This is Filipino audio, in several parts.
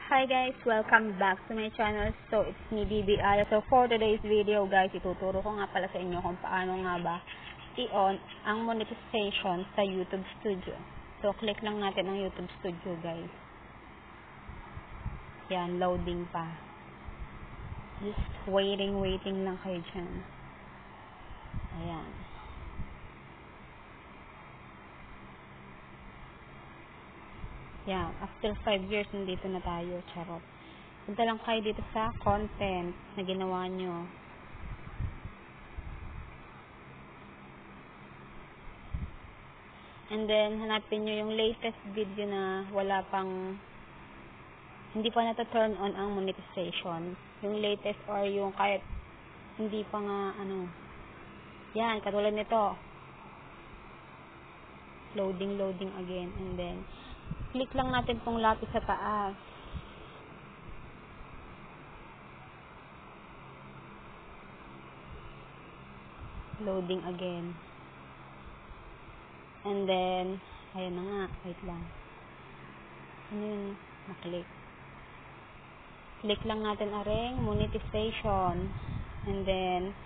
Hi guys, welcome back to my channel. So it's me BBI. So for today's video guys, ituturo ko nga pala sa inyo kung paano nga ba i-on ang monetization sa YouTube Studio. So click lang natin ang YouTube Studio guys. Yan, loading pa. Just waiting lang kayo dyan. Ayan. Yan, after 5 years, nandito na tayo. Charot. Punta lang kayo dito sa content na ginawa nyo. And then, hanapin nyo yung latest video na wala pang, hindi pa nata-turn on ang monetization. Yung latest or yung kahit hindi pa nga, yan, katulad nito. Loading again. And then, click lang natin tong lapis sa taas. Loading again. And then, ayan na nga. Wait lang. Ano yun? Na-click. Click lang natin aring monetization. And then,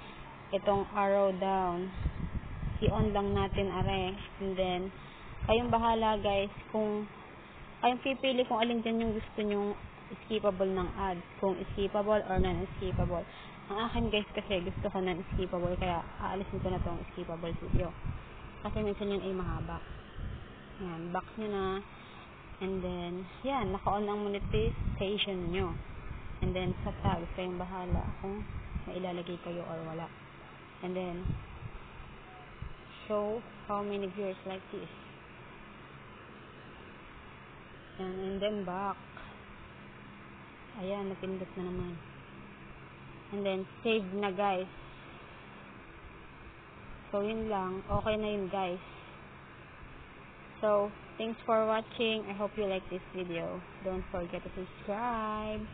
itong arrow down. I-on lang natin are. And then, kayong bahala guys kung kayong pipili kung alin dyan yung gusto nyong skippable ng ads. Kung skippable or non-skippable. Ang akin guys kasi gusto ko non-skippable kaya aalisin ko na tong skippable video. Kasi minsan yun ay mahaba. Yan, back nyo na. And then, yan, naka-on ang monetization nyo. And then, sa tag, kayong bahala kung mailalagay kayo or wala. And then, show how many viewers like this. Yan, and then back. Ayan, napindot na naman. And then, save na guys. So, yun lang. Okay na yun guys. So, thanks for watching. I hope you like this video. Don't forget to subscribe.